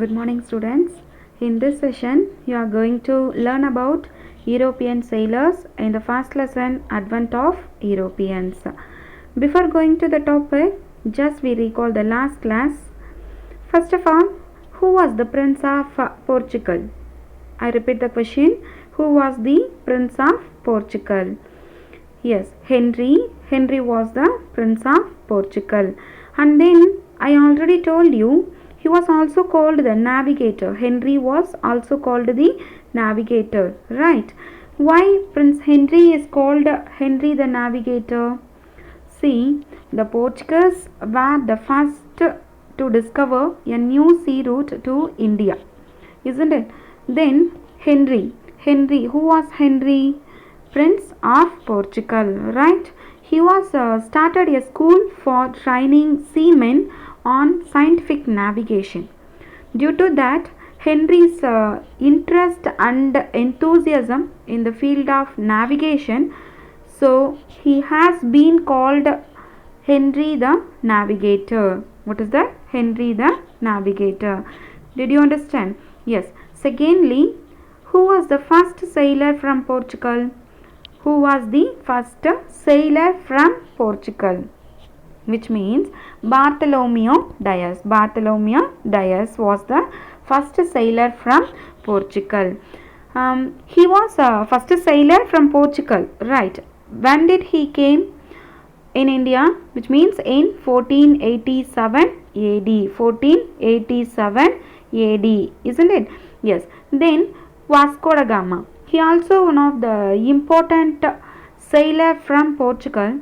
Good morning, students. In this session, you are going to learn about European sailors in the first lesson, Advent of Europeans. Before going to the topic, just we recall the last class. First of all, who was the Prince of Portugal? I repeat the question. Who was the Prince of Portugal? Yes, Henry. Henry was the Prince of Portugal. And then I already told you he was also called the navigator. Henry was also called the navigator, right? Why Prince Henry is called Henry the navigator? See, the Portuguese were the first to discover a new sea route to India, isn't it? Then Henry, who was Henry? Prince of Portugal, right? He was started a school for training seamen on scientific navigation. Due to that, Henry's interest and enthusiasm in the field of navigation, so he has been called Henry the Navigator. What is that? Henry the Navigator. Did you understand? Yes. Secondly, who was the first sailor from Portugal? Who was the first sailor from Portugal? Which means Bartholomew Dias. Bartholomew Dias was the first sailor from Portugal. He was first sailor from Portugal, right? When did he came in India? Which means in 1487 AD. 1487 AD, isn't it? Yes. Then Vasco da Gama. He also one of the important sailor from Portugal,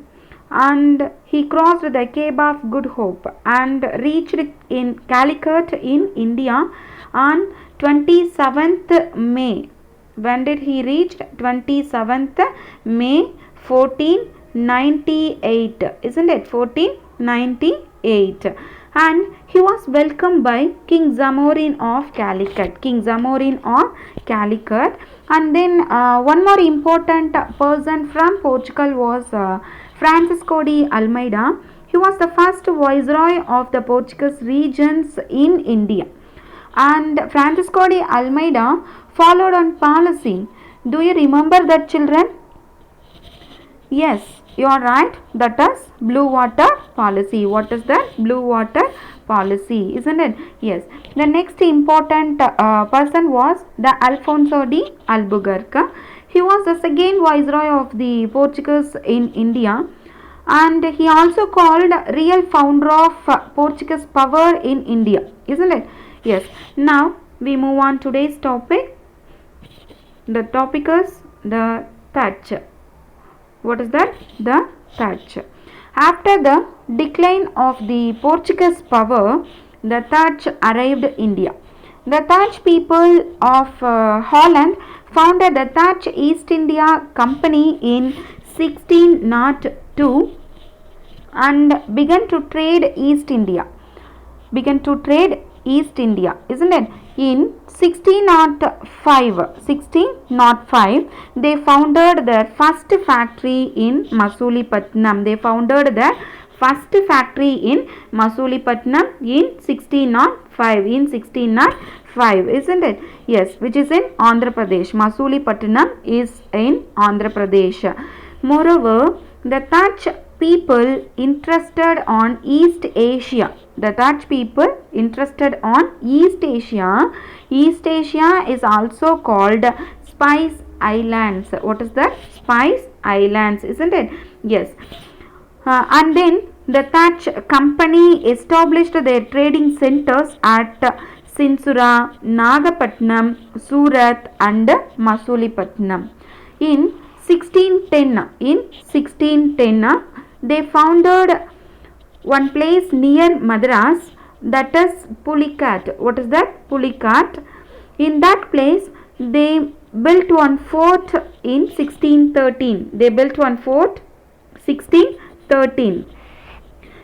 and he crossed the Cape of Good Hope and reached in Calicut in India on 27th May. When did he reach? 27th May 1498, isn't it? 1498. And he was welcomed by King Zamorin of Calicut. King Zamorin of Calicut. And then one more important person from Portugal was Francisco de Almeida. He was the first viceroy of the Portuguese regions in India. And Francisco de Almeida followed on policy. Do you remember that, children? Yes, you are right. That is blue water policy. What is that? Blue water policy, isn't it? Yes. The next important person was the Alfonso de Albuquerque. He was the second viceroy of the Portuguese in India, and he also called real founder of Portuguese power in India, isn't it? Yes. Now we move on today's topic. The topic is the Dutch. What is that? The Dutch. After the decline of the Portuguese power, the Dutch arrived in India. The Dutch people of Holland founded the Dutch East India Company in 1602 and began to trade East India. Isn't it? In 1605, they founded their first factory in Masulipatinam. In 1605, isn't it? Yes, which is in Andhra Pradesh. Masulipatinam is in Andhra Pradesh. Moreover, the Dutch people interested on East Asia. East Asia is also called Spice Islands. What is that? Spice Islands, isn't it? Yes. And then the Dutch company established their trading centers at Sinsura, Nagapatnam, Surat and Masulipatinam. In 1610, they founded one place near Madras, that is Pulicat. What is that? Pulicat. In that place, they built one fort in 1613.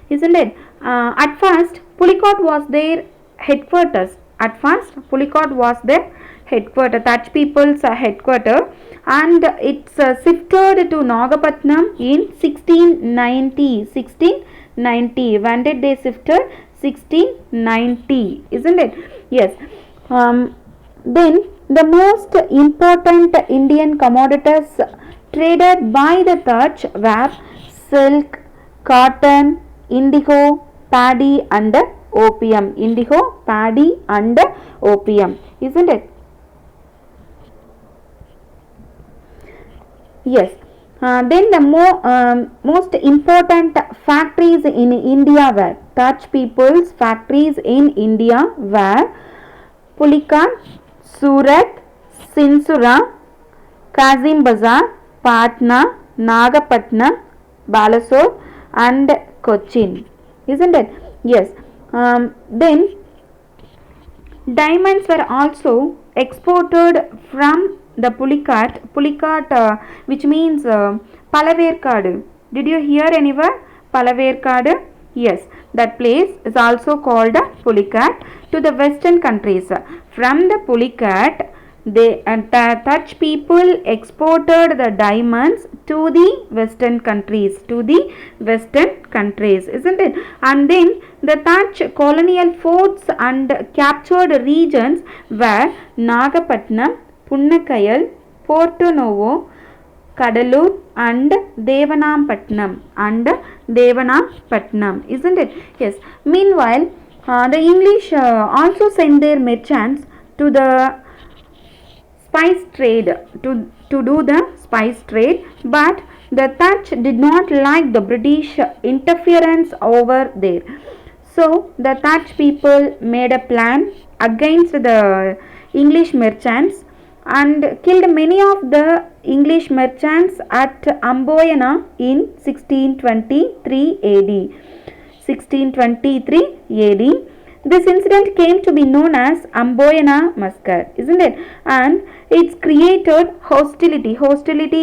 Isn't it? At first, Pulicat was their headquarters. Dutch people's headquarters, and it's shifted to Nagapatnam in 1690. When did they shifted? 1690, isn't it? Yes. Then the most important Indian commodities traded by the Dutch were silk, cotton, indigo, paddy and opium. Indigo, paddy and opium, isn't it? Yes. Then the most important factories in India were Dutch people's factories in India were Pulikan, Surat, Sinsura, Kazim Bazar, Patna, Nagapatnam, Balasore and Cochin. Isn't it? Yes. Then diamonds were also exported from the Pulicat, which means Palaverkadu. Did you hear anywhere? Palaverkadu? Yes, that place is also called Pulicat to the western countries. From the Pulicat, the Dutch people exported the diamonds to the western countries, isn't it? And then the Dutch colonial forts and captured regions were Nagapatnam, Punnakayal, Porto Novo, Kadalur and Devanampatnam isn't it? Yes. Meanwhile, the English also sent their merchants to the spice trade to do the spice trade, but the Dutch did not like the British interference over there. So the Dutch people made a plan against the English merchants and killed many of the English merchants at Amboyana in 1623 AD. 1623 AD. This incident came to be known as Amboyana Massacre, isn't it? And it's created hostility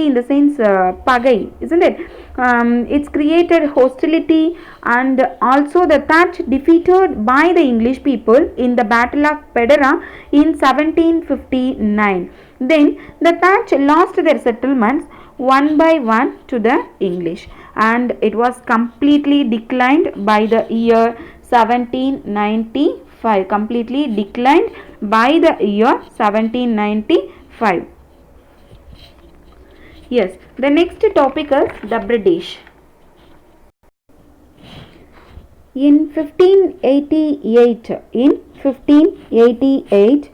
in the sense pagai, isn't it? It's created hostility, and also the Dutch defeated by the English people in the Battle of Pedera in 1759. Then the Dutch lost their settlements one by one to the English, and it was completely declined by the year 1795. Completely declined by the year 1795. Yes, the next topic is the British. In 1588,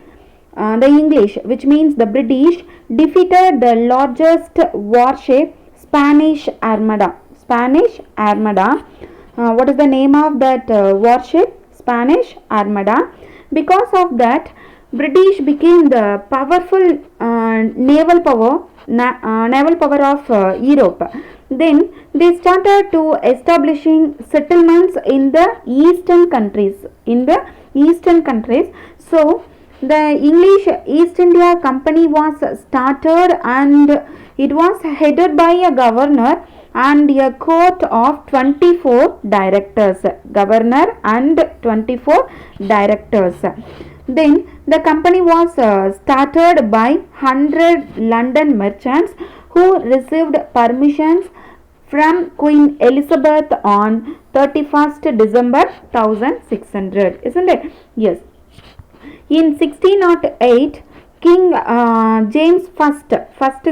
the English, which means the British, defeated the largest warship, Spanish Armada. What is the name of that warship? Spanish Armada. Because of that, British became the powerful naval power of Europe. Then they started to establishing settlements in the eastern countries. So the English East India Company was started, and it was headed by a governor and a court of 24 directors. Governor and 24 directors. Then the company was started by 100 London merchants who received permissions from Queen Elizabeth on 31st December 1600, isn't it? Yes. In 1608, King James first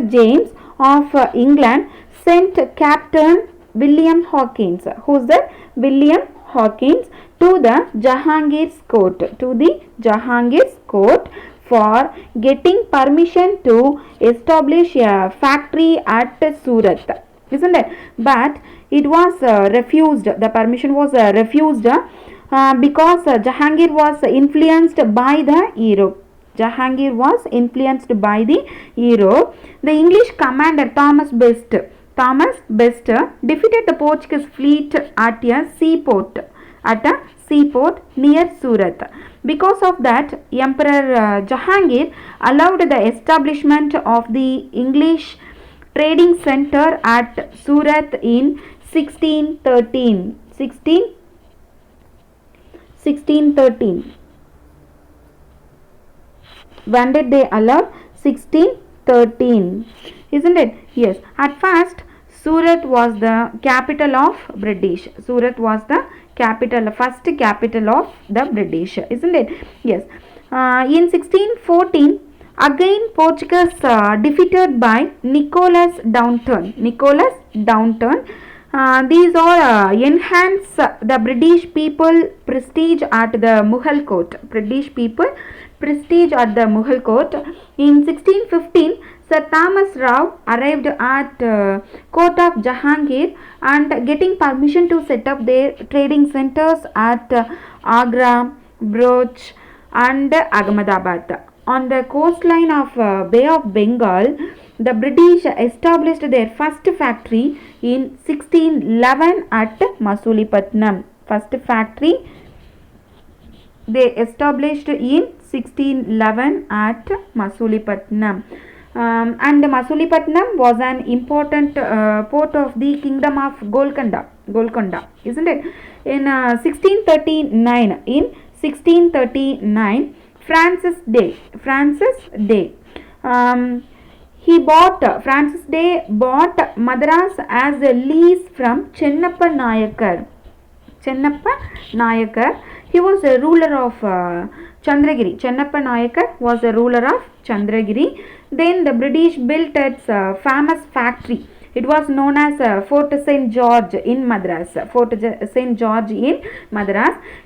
James of England sent Captain William Hawkins. Who's that? William Hawkins to the Jahangir's court for getting permission to establish a factory at Surat, isn't it? But it was refused. The permission was refused because Jahangir was influenced by the Europe. The English commander Thomas Best defeated the Portuguese fleet at a seaport near Surat. Because of that, Emperor Jahangir allowed the establishment of the English trading center at Surat in 1613. When did they allow? 1613, isn't it? Yes. At first, Surat was the capital of British. capital, first capital of the British, isn't it? Yes. In 1614, again Portuguese defeated by Nicholas Downton. Nicholas Downton. These all enhance the British people prestige at the Mughal court. British people prestige at the Mughal court. In 1615, Sir Thomas Rao arrived at court of Jahangir and getting permission to set up their trading centers at Agra, Broch and Ahmedabad. On the coastline of Bay of Bengal, the British established their first factory in 1611 at Masulipatam. First factory they established in 1611 at Masulipatam. And Masulipatam was an important port of the kingdom of Golconda, isn't it? In 1639, Francis Day. Francis Day bought Madras as a lease from Chennappa Nayakar. He was a ruler of Chandragiri. Chennappa Nayakar was a ruler of Chandragiri. Then the British built its famous factory. It was known as Fort St. George in Madras.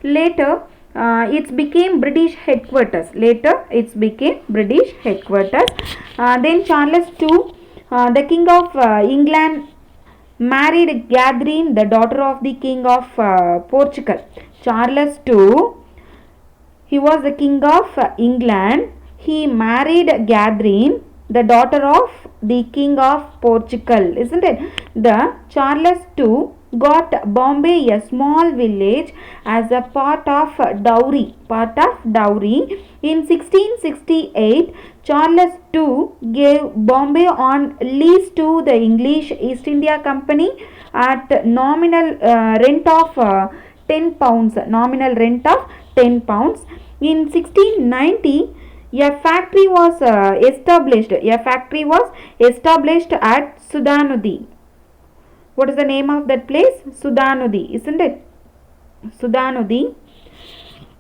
Later, it became British headquarters. Then Charles II, the King of England, married Catherine, the daughter of the King of Portugal. Charles II, he was the King of England. He married Catherine, the daughter of the King of Portugal, isn't it? The Charles II got Bombay, a small village, as a part of dowry. In 1668, Charles II gave Bombay on lease to the English East India Company at nominal rent of 10 pounds. In 1690, a factory was established. At Sudanudi. What is the name of that place? Sudanudi, isn't it? Sudanudi.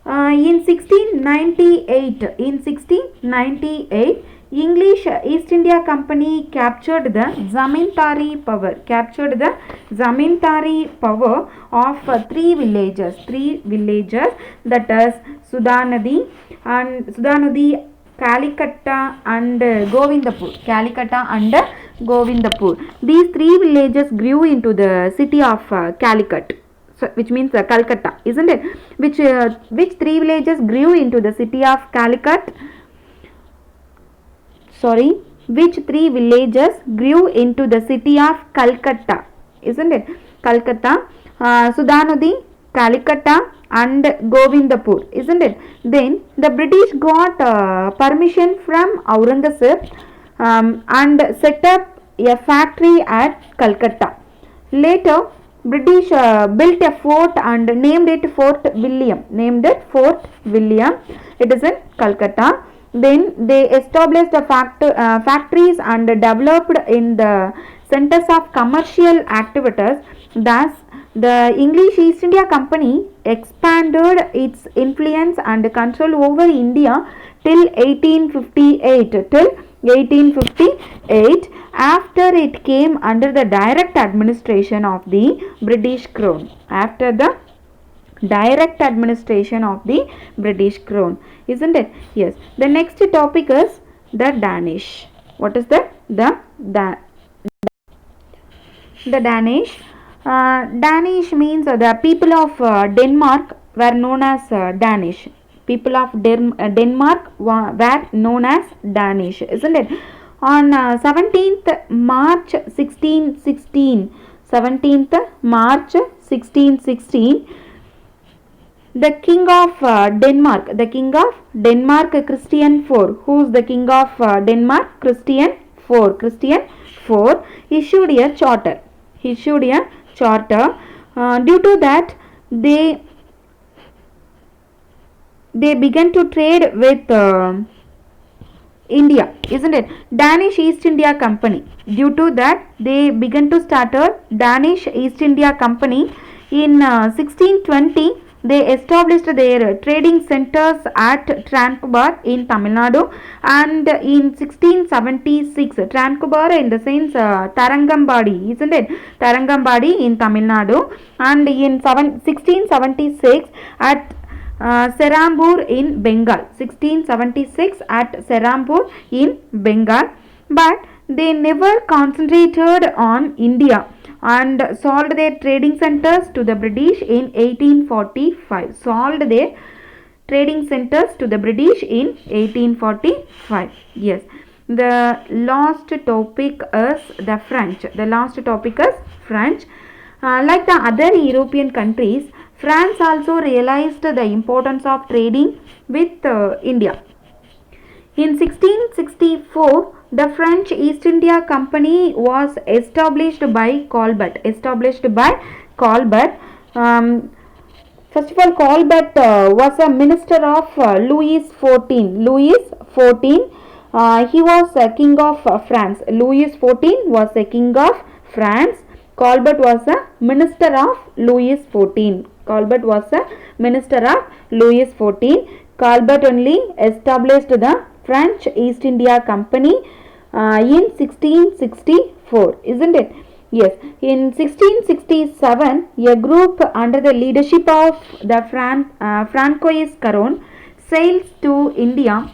In 1698, English East India Company captured the zamindari power of three villages, that is Sudanudi, Calicut and Govindapur. These three villages grew into the city of Calicut. So, which means Calcutta, isn't it? Which three villages grew into the city of Calicut? Which three villages grew into the city of Calcutta, isn't it? Calcutta, Sudanudi, Calicut and Govindapur, isn't it? Then the British got permission from Aurangzeb and set up a factory at Calcutta. Later, British built a fort and named it Fort William. It is in Calcutta. Then they established factories and developed in the centers of commercial activities. Thus, the English East India Company expanded its influence and control over India till 1858. After it came under the direct administration of the British Crown. Isn't it? Yes. The next topic is the Danish. What is the Danish? Danish means the people of Denmark were known as Danish. People of Denmark were known as Danish, isn't it? On 17th March 1616, the King of Denmark, Christian IV. Who is the King of Denmark? Christian IV issued a charter. Due to that, they began to trade with India, isn't it? Danish East India Company. Due to that, they began to start a Danish East India Company In 1620, they established their trading centers at Tranquebar in Tamil Nadu, and in 1676, Tranquebar in the sense Tarangambadi, isn't it? Tarangambadi in Tamil Nadu, and in 1676 at Serambur in Bengal. 1676 at Serambur in Bengal, but they never concentrated on India and sold their trading centers to the British in 1845. Sold their trading centers to the British in 1845. Yes. The last topic is the French. The last topic is French. Like the other European countries, France also realized the importance of trading with India. In 1664, the French East India Company was established by Colbert. First of all, Colbert was a minister of Louis XIV. He was a king of France. Louis XIV was a king of France. Colbert was a minister of Louis XIV. Colbert was a minister of Louis XIV. Colbert only established the French East India Company in 1664, isn't it? Yes. In 1667, a group under the leadership of the Francois Caron sails to India.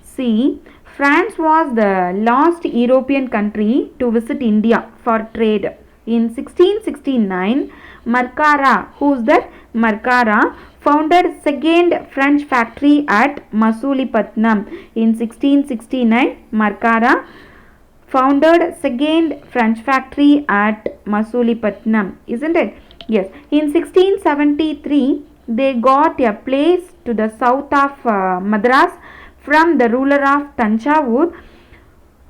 See, France was the last European country to visit India for trade. In 1669, Marcara, who's that? Marcara founded second French factory at Masulipatam. In 1669, Marcara founded second French factory at Masulipatam, isn't it? Yes. In 1673, they got a place to the south of Madras from the ruler of Tanjavur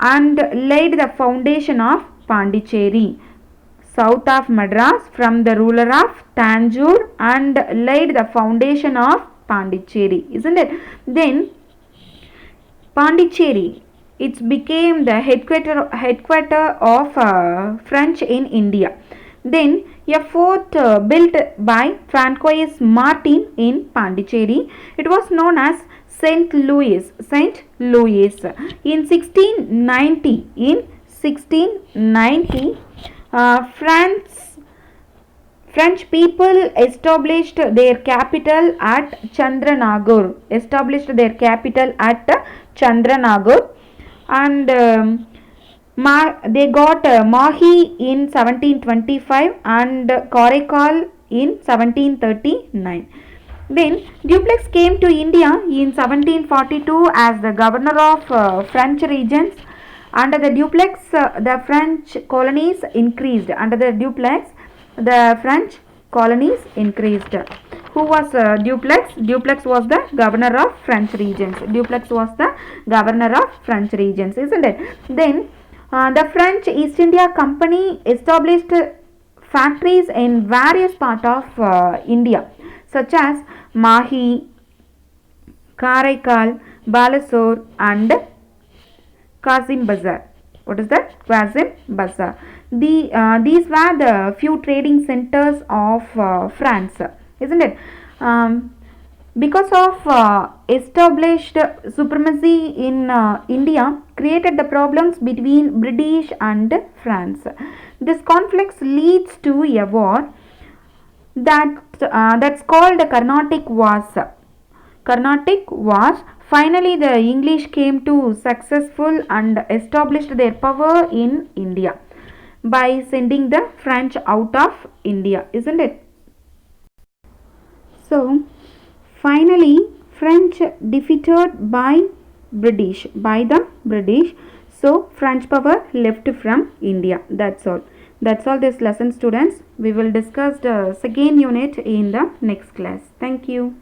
and laid the foundation of Pondicherry. South of Madras from the ruler of Tanjore and laid the foundation of Pondicherry, isn't it? Then Pondicherry, it became the headquarter of French in India. Then a fort built by Francois Martin in Pondicherry. It was known as Saint Louis. In 1690, French people established their capital at Chandranagore. And they got Mahi in 1725 and Karaikal in 1739. Then Dupleix came to India in 1742 as the governor of French regions. Under the Dupleix, the French colonies increased. Who was Dupleix? Dupleix was the governor of French regions. Isn't it? Then the French East India Company established factories in various parts of India, such as Mahi, Karaikal, Balasore and Kazim Bazar. What is that? Kazim Bazar. These were the few trading centers of France, isn't it? Because of established supremacy in India created the problems between British and France. This conflict leads to a war that's called the Carnatic Wars. Finally, the English came to successful and established their power in India by sending the French out of India, isn't it? So, finally, French defeated by the British. So, French power left from India. That's all. That's all this lesson, students. We will discuss the second unit in the next class. Thank you.